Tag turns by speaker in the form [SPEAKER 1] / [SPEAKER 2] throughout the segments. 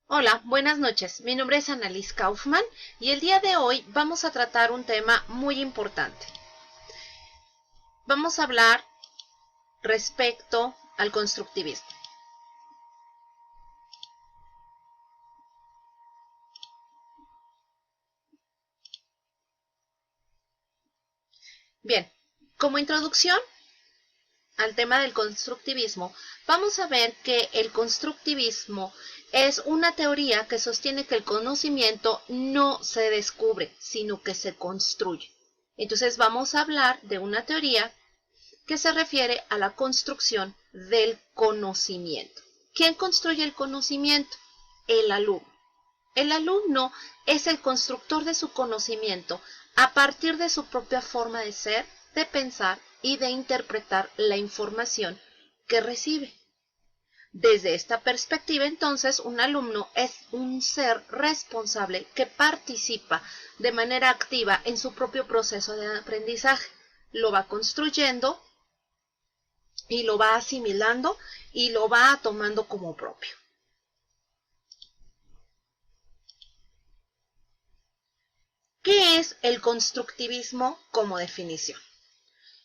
[SPEAKER 1] Hola, buenas noches. Mi nombre es Annalise Kaufman y el día de hoy vamos a tratar un tema muy importante. Vamos a hablar respecto al constructivismo. Bien, como introducción al tema del constructivismo, vamos a ver que el constructivismo es una teoría que sostiene que el conocimiento no se descubre, sino que se construye. Entonces vamos a hablar de una teoría que se refiere a la construcción del conocimiento. ¿Quién construye el conocimiento? El alumno. El alumno es el constructor de su conocimiento a partir de su propia forma de ser, de pensar y de interpretar la información que recibe. Desde esta perspectiva, entonces, un alumno es un ser responsable que participa de manera activa en su propio proceso de aprendizaje. Lo va construyendo y lo va asimilando y lo va tomando como propio. ¿Qué es el constructivismo como definición?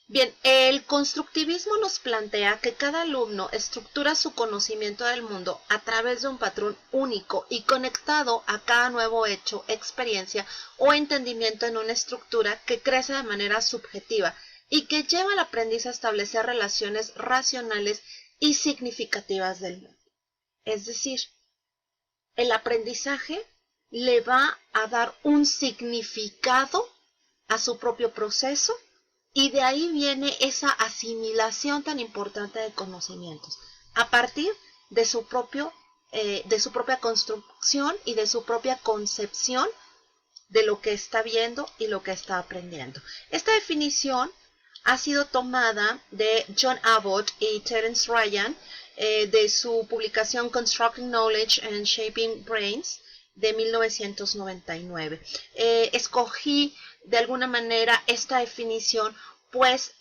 [SPEAKER 1] Bien, el constructivismo nos plantea que cada alumno estructura su conocimiento del mundo a través de un patrón único y conectado a cada nuevo hecho, experiencia o entendimiento en una estructura que crece de manera subjetiva y que lleva al aprendiz a establecer relaciones racionales y significativas del mundo. Es decir, el aprendizaje le va a dar un significado a su propio proceso y de ahí viene esa asimilación tan importante de conocimientos a partir de su propia construcción y de su propia concepción de lo que está viendo y lo que está aprendiendo. Esta definición ha sido tomada de John Abbott y Terence Ryan de su publicación Constructing Knowledge and Shaping Brains de 1999. Escogí de alguna manera esta definición pues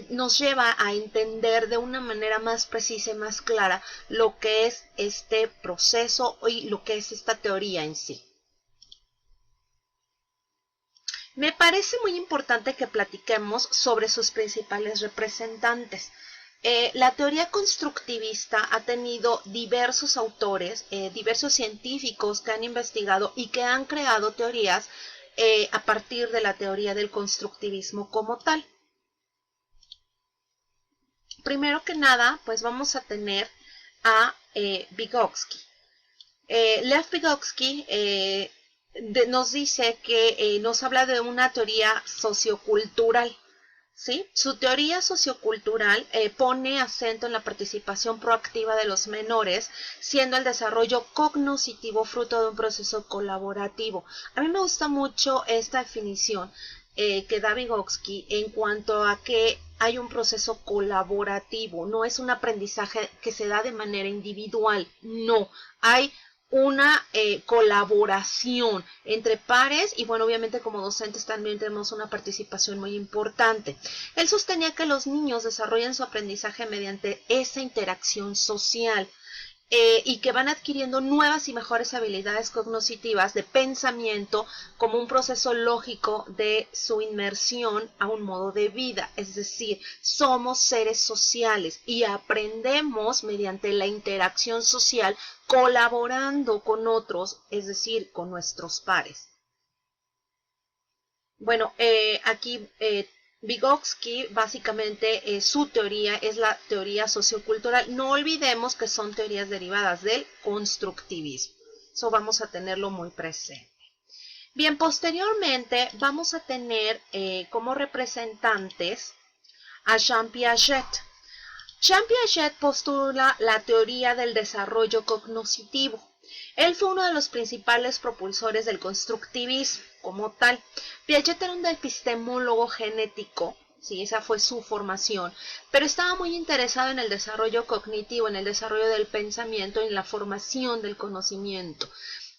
[SPEAKER 1] nos lleva a entender de una manera más precisa y más clara lo que es este proceso y lo que es esta teoría en sí. Me parece muy importante que platiquemos sobre sus principales representantes. La teoría constructivista ha tenido diversos autores, diversos científicos que han investigado y que han creado teorías a partir de la teoría del constructivismo como tal. Primero que nada, pues vamos a tener a Vygotsky. Lev Vygotsky nos dice que nos habla de una teoría sociocultural. ¿Sí? Su teoría sociocultural pone acento en la participación proactiva de los menores, siendo el desarrollo cognoscitivo fruto de un proceso colaborativo. A mí me gusta mucho esta definición que da Vygotsky en cuanto a que hay un proceso colaborativo, no es un aprendizaje que se da de manera individual, no, hay una colaboración entre pares y bueno, obviamente como docentes también tenemos una participación muy importante. Él sostenía que los niños desarrollan su aprendizaje mediante esa interacción social y que van adquiriendo nuevas y mejores habilidades cognitivas de pensamiento como un proceso lógico de su inmersión a un modo de vida. Es decir, somos seres sociales y aprendemos mediante la interacción social colaborando con otros, es decir, con nuestros pares. Bueno, aquí Vygotsky básicamente su teoría es la teoría sociocultural. No olvidemos que son teorías derivadas del constructivismo. Eso vamos a tenerlo muy presente. Bien, posteriormente vamos a tener como representantes a Jean Piaget. Jean Piaget postula la teoría del desarrollo cognoscitivo. Él fue uno de los principales propulsores del constructivismo como tal. Piaget era un epistemólogo genético, sí, esa fue su formación, pero estaba muy interesado en el desarrollo cognitivo, en el desarrollo del pensamiento y en la formación del conocimiento.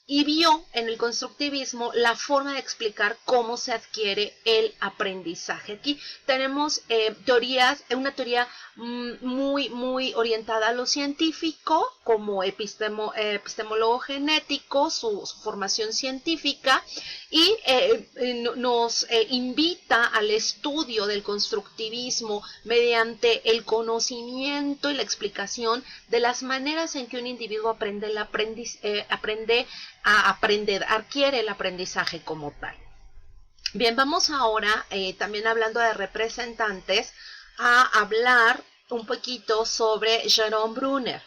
[SPEAKER 1] y vio en el constructivismo la forma de explicar cómo se adquiere el aprendizaje. Aquí tenemos una teoría muy orientada a lo científico, como epistemólogo genético, su formación científica, y nos invita al estudio del constructivismo mediante el conocimiento y la explicación de las maneras en que un individuo adquiere el aprendizaje como tal. Bien, vamos ahora, también hablando de representantes, a hablar un poquito sobre Jerome Bruner.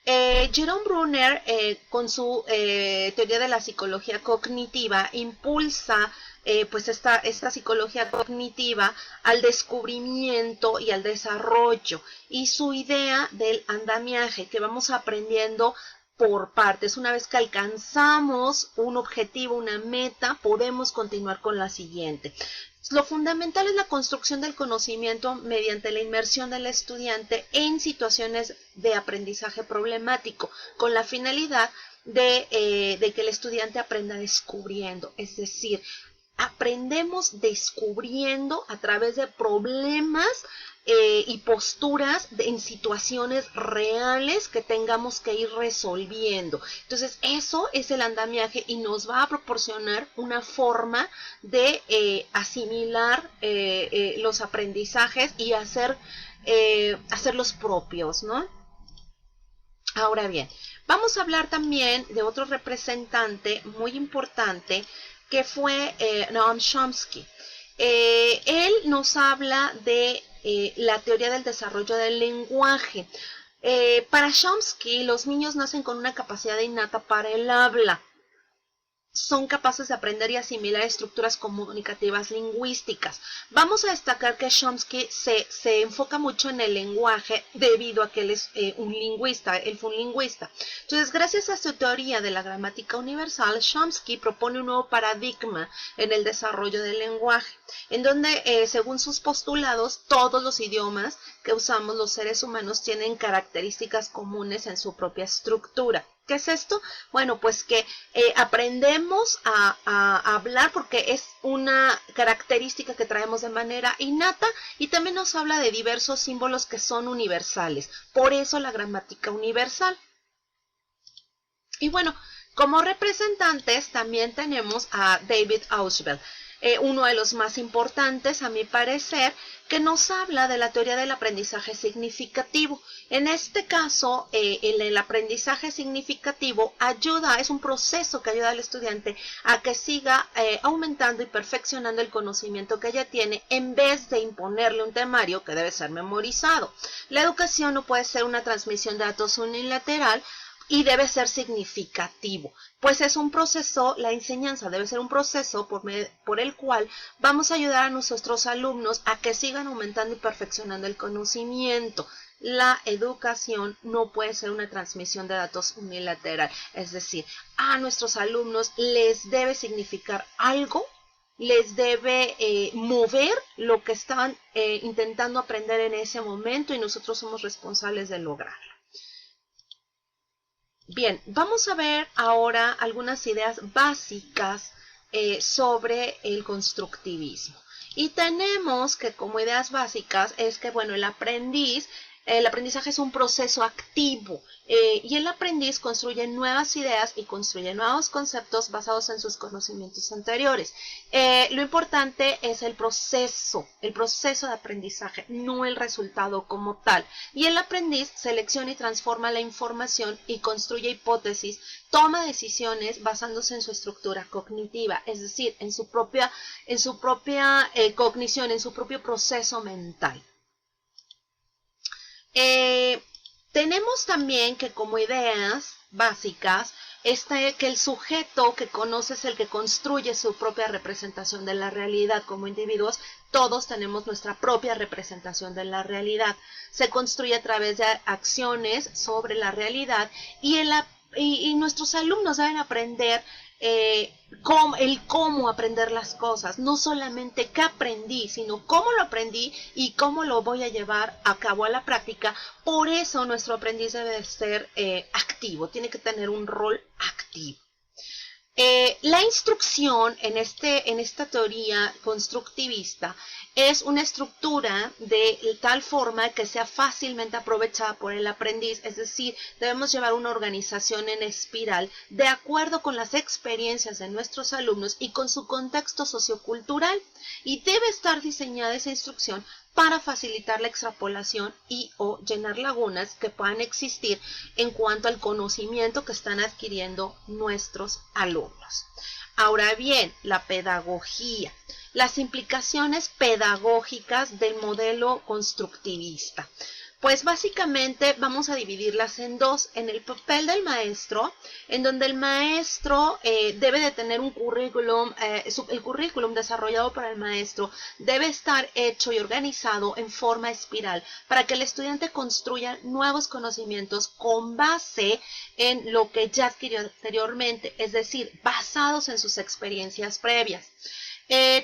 [SPEAKER 1] Jerome Bruner, con su teoría de la psicología cognitiva, impulsa pues esta psicología cognitiva al descubrimiento y al desarrollo, y su idea del andamiaje, que vamos aprendiendo por partes. Una vez que alcanzamos un objetivo, una meta, podemos continuar con la siguiente. Lo fundamental es la construcción del conocimiento mediante la inmersión del estudiante en situaciones de aprendizaje problemático, con la finalidad de que el estudiante aprenda descubriendo, es decir, aprendemos descubriendo a través de problemas y posturas en situaciones reales que tengamos que ir resolviendo. Entonces, eso es el andamiaje y nos va a proporcionar una forma de asimilar los aprendizajes y hacerlos propios, ¿no? Ahora bien, vamos a hablar también de otro representante muy importante que fue Noam Chomsky. Él nos habla de la teoría del desarrollo del lenguaje. Para Chomsky, los niños nacen con una capacidad innata para el habla. Son capaces de aprender y asimilar estructuras comunicativas lingüísticas. Vamos a destacar que Chomsky se enfoca mucho en el lenguaje debido a que él es un lingüista, él fue un lingüista. Entonces, gracias a su teoría de la gramática universal, Chomsky propone un nuevo paradigma en el desarrollo del lenguaje, en donde, según sus postulados, todos los idiomas que usamos los seres humanos tienen características comunes en su propia estructura. ¿Qué es esto? Bueno, pues que aprendemos a hablar porque es una característica que traemos de manera innata, y también nos habla de diversos símbolos que son universales. Por eso la gramática universal. Y bueno, como representantes también tenemos a David Ausubel, uno de los más importantes a mi parecer, que nos habla de la teoría del aprendizaje significativo. En este caso, el aprendizaje significativo es un proceso que ayuda al estudiante a que siga aumentando y perfeccionando el conocimiento que ya tiene, en vez de imponerle un temario que debe ser memorizado. La educación no puede ser una transmisión de datos unilateral, y debe ser significativo, pues es un proceso, la enseñanza debe ser un proceso por el cual vamos a ayudar a nuestros alumnos a que sigan aumentando y perfeccionando el conocimiento. La educación no puede ser una transmisión de datos unilateral, es decir, a nuestros alumnos les debe significar algo, les debe mover lo que están intentando aprender en ese momento, y nosotros somos responsables de lograrlo. Bien, vamos a ver ahora algunas ideas básicas sobre el constructivismo. Y tenemos que, como ideas básicas, es que, bueno, el aprendizaje es un proceso activo, y el aprendiz construye nuevas ideas y construye nuevos conceptos basados en sus conocimientos anteriores. Lo importante es el proceso de aprendizaje, no el resultado como tal. Y el aprendiz selecciona y transforma la información y construye hipótesis, toma decisiones basándose en su estructura cognitiva, es decir, en su propia cognición, en su propio proceso mental. Tenemos también que, como ideas básicas, que el sujeto que conoce es el que construye su propia representación de la realidad. Como individuos, todos tenemos nuestra propia representación de la realidad. Se construye a través de acciones sobre la realidad, y nuestros alumnos deben aprender cómo aprender las cosas, no solamente qué aprendí, sino cómo lo aprendí y cómo lo voy a llevar a cabo a la práctica. Por eso nuestro aprendiz debe ser activo, tiene que tener un rol activo. La instrucción en esta teoría constructivista es una estructura de tal forma que sea fácilmente aprovechada por el aprendiz, es decir, debemos llevar una organización en espiral de acuerdo con las experiencias de nuestros alumnos y con su contexto sociocultural, y debe estar diseñada esa instrucción para facilitar la extrapolación y o llenar lagunas que puedan existir en cuanto al conocimiento que están adquiriendo nuestros alumnos. Ahora bien, la pedagogía, las implicaciones pedagógicas del modelo constructivista. Pues básicamente vamos a dividirlas en dos, en el papel del maestro, en donde el maestro debe de tener un currículum, el currículum desarrollado para el maestro debe estar hecho y organizado en forma espiral para que el estudiante construya nuevos conocimientos con base en lo que ya adquirió anteriormente, es decir, basados en sus experiencias previas.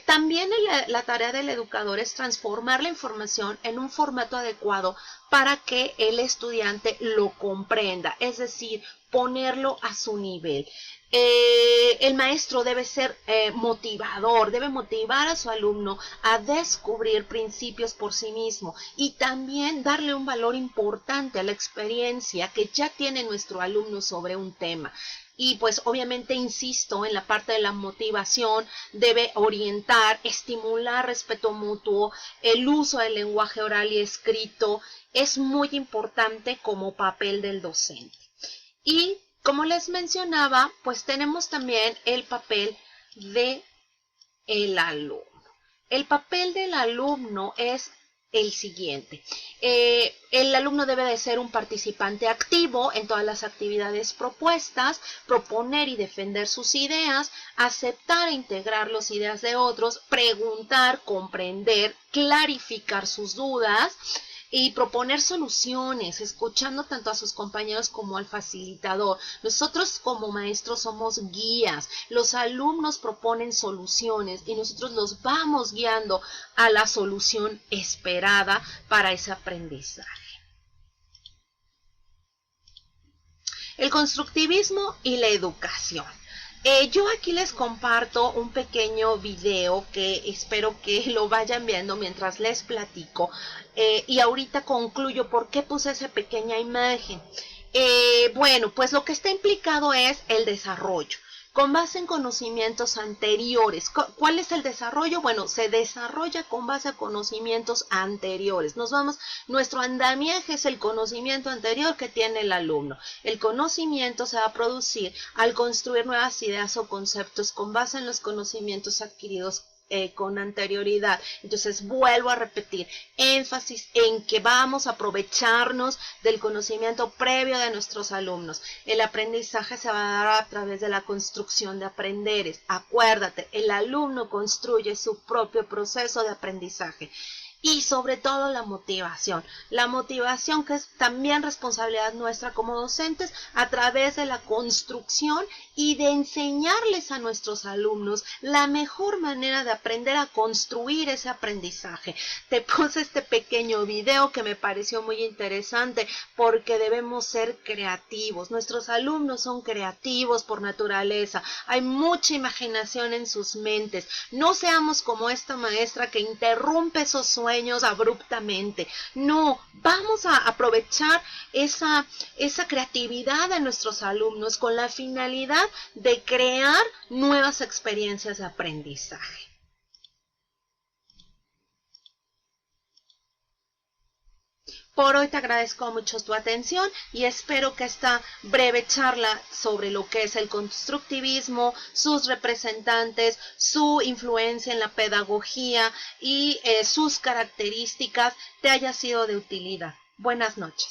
[SPEAKER 1] También la tarea del educador es transformar la información en un formato adecuado para que el estudiante lo comprenda, es decir, ponerlo a su nivel. El maestro debe ser motivador, debe motivar a su alumno a descubrir principios por sí mismo y también darle un valor importante a la experiencia que ya tiene nuestro alumno sobre un tema. Y pues obviamente insisto en la parte de la motivación, debe orientar, estimular respeto mutuo, el uso del lenguaje oral y escrito es muy importante como papel del docente. Y como les mencionaba, pues tenemos también el papel de el alumno. El papel del alumno es el siguiente. El alumno debe de ser un participante activo en todas las actividades propuestas, proponer y defender sus ideas, aceptar e integrar las ideas de otros, preguntar, comprender, clarificar sus dudas y proponer soluciones, escuchando tanto a sus compañeros como al facilitador. Nosotros como maestros somos guías, los alumnos proponen soluciones y nosotros los vamos guiando a la solución esperada para ese aprendizaje. El constructivismo y la educación. Yo aquí les comparto un pequeño video que espero que lo vayan viendo mientras les platico. Y ahorita concluyo por qué puse esa pequeña imagen. Bueno, pues lo que está implicado es el desarrollo con base en conocimientos anteriores. ¿Cuál es el desarrollo? Bueno, se desarrolla con base a conocimientos anteriores. Nuestro andamiaje es el conocimiento anterior que tiene el alumno. El conocimiento se va a producir al construir nuevas ideas o conceptos con base en los conocimientos adquiridos con anterioridad. Entonces vuelvo a repetir, énfasis en que vamos a aprovecharnos del conocimiento previo de nuestros alumnos. El aprendizaje se va a dar a través de la construcción de aprenderes. Acuérdate, el alumno construye su propio proceso de aprendizaje. Y sobre todo la motivación que es también responsabilidad nuestra como docentes a través de la construcción y de enseñarles a nuestros alumnos la mejor manera de aprender a construir ese aprendizaje. Te puse este pequeño video que me pareció muy interesante porque debemos ser creativos. Nuestros alumnos son creativos por naturaleza, hay mucha imaginación en sus mentes. No seamos como esta maestra que interrumpe esos sueños abruptamente. No, vamos a aprovechar esa creatividad de nuestros alumnos con la finalidad de crear nuevas experiencias de aprendizaje. Por hoy te agradezco mucho tu atención y espero que esta breve charla sobre lo que es el constructivismo, sus representantes, su influencia en la pedagogía y sus características te haya sido de utilidad. Buenas noches.